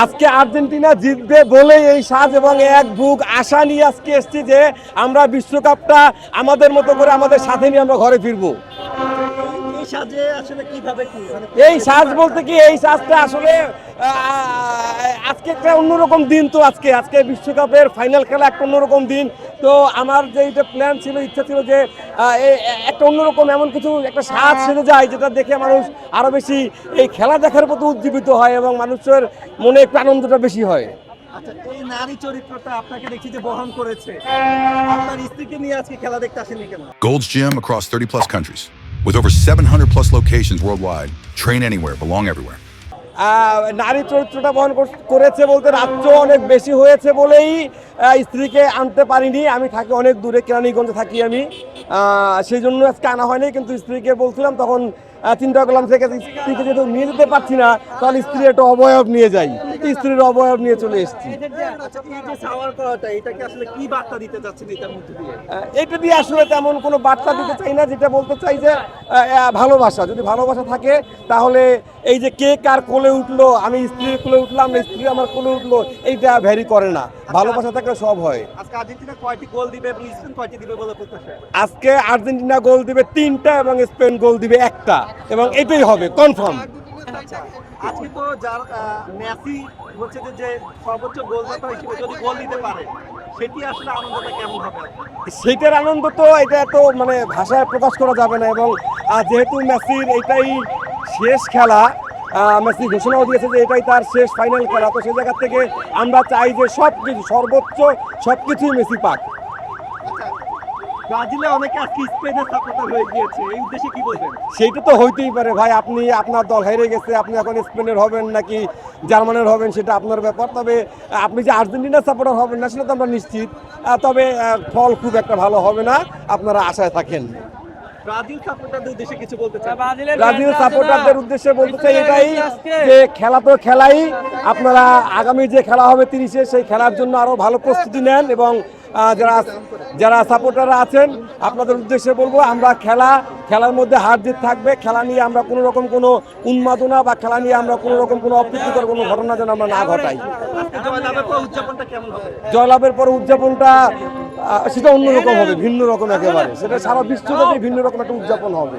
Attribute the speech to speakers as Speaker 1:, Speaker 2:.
Speaker 1: আজকে আর্জেন্টিনা জিতবে বলে এই সাজ এবং এক বুক আশা নিয়ে আজকে এসেছি যে আমরা বিশ্বকাপটা আমাদের মতো করে আমাদের সাথে নিয়ে আমরা ঘরে ফিরবো। এই সাজ বলতে কি, এই সাজটা আসলে আজকে একটা অন্যরকম দিন। তো আজকে বিশ্বকাপের ফাইনাল খেলা একটা অন্যরকম দিন। তো আমার যে এটা প্ল্যান ছিল, ইচ্ছা ছিল যে একটা অন্যরকম এমন কিছু একটা সাজ সেজে যায় যেটা দেখে মানুষ আরো বেশি এই খেলা দেখার প্রতি উজ্জীবিত হয় এবং মানুষের মনে একটু আনন্দটা বেশি হয়।
Speaker 2: আচ্ছা, এই নারী চরিত্রটা আপনাকে দেখি যে বহন করেছে, আপনার স্ত্রীকে নিয়ে আজকে খেলা দেখতে আসেননি কেন?
Speaker 3: Gold's Gym across 30 plus countries. With over 700 plus locations worldwide, train anywhere, belong everywhere.
Speaker 1: নারী চরিত্রটা বহন করেছে বলতে রাজ্য অনেক বেশি হয়েছে বলেই স্ত্রীকে আনতে পারিনি। আমি থাকি অনেক দূরে, কেরানীগঞ্জে থাকি আমি, সেই জন্য আজকে আনা হয়নি। কিন্তু স্ত্রীকে বলছিলাম, তখন চিন্তা করলাম থেকে স্ত্রীকে যেহেতু নিয়ে যেতে পারছি না, তাহলে স্ত্রীর একটা অবয়ব নিয়ে যাই। স্ত্রীর অবয়ব নিয়ে চলে এসেছি। এটা দিয়ে আসলে তেমন কোনো বার্তা দিতে চাই না। যেটা বলতে চাই যে ভালোবাসা, যদি ভালোবাসা থাকে তাহলে এই যে কে কার কোলে উঠলো, আমি স্ত্রীর কোলে উঠলাম না স্ত্রী আমার কোলে উঠলো, এইটা ভ্যারি করে না। ভালোবাসা থাকলে সব হয়। আজকে আর্জেন্টিনা গোল দিবে 3টা এবং স্পেন গোল দিবে 1টা, এবং এটাই হবে কনফার্ম।
Speaker 2: আজকে তো যার মেসি হচ্ছে যে সর্বোচ্চ গোলদাতা হিসেবে যদি গোল দিতে পারে, সেটি আসলে আনন্দটা কেমন হবে?
Speaker 1: সেইটার আনন্দ তো এটা তো মানে ভাষায় প্রকাশ করা যাবে না। এবং যেহেতু মেসির এটাই শেষ খেলা, মেসি ঘোষণাও দিয়েছে যে এটাই তার শেষ ফাইনাল খেলা, তো সেই জায়গা থেকে আমরা চাই যে সব কিছু সর্বোচ্চ সব কিছুই মেসি পাক।
Speaker 2: ব্রাজিলে অনেকে আজকে স্পেনের সাপোর্টার হয়ে গিয়েছে, এই উদ্দেশ্যে কি বলবেন?
Speaker 1: সেইটা তো হইতেই পারে ভাই। আপনি আপনার দল হেরে গেছে, আপনি এখন স্পেনের হবেন নাকি জার্মানের হবেন সেটা আপনার ব্যাপার। তবে আপনি যে আর্জেন্টিনার সাপোর্টার হবেন না সেটা তো আমরা নিশ্চিত। তবে ফল খুব একটা ভালো হবে না, আপনারা আশায় থাকেন।
Speaker 2: ব্রাজিল সাপোর্টারদের উদ্দেশ্যে কিছু বলতে চাই?
Speaker 1: ব্রাজিল সাপোর্টারদের উদ্দেশ্যে বলতে চাই এটাই যে খেলা তো খেলাই, আপনারা আগামী যে খেলা হবে 30-এ, সেই খেলার জন্য আরও ভালো প্রস্তুতি নেন। এবং যারা সাপোর্টাররা আছেন আপনাদের উদ্দেশ্যে বলবো, আমরা খেলার মধ্যে হার জিত থাকবে। খেলা নিয়ে আমরা কোনো রকম কোনো উন্মাদনা বা খেলা নিয়ে আমরা কোনো রকম কোনো অপ্রীতিকর কোনো ঘটনা যেন আমরা না ঘটাই। জয়লাভের পর উদযাপনটা সেটা অন্যরকম হবে, ভিন্ন রকম একেবারে। সেটা সারা বিশ্বব্যাপী ভিন্ন রকম একটা উদযাপন হবে।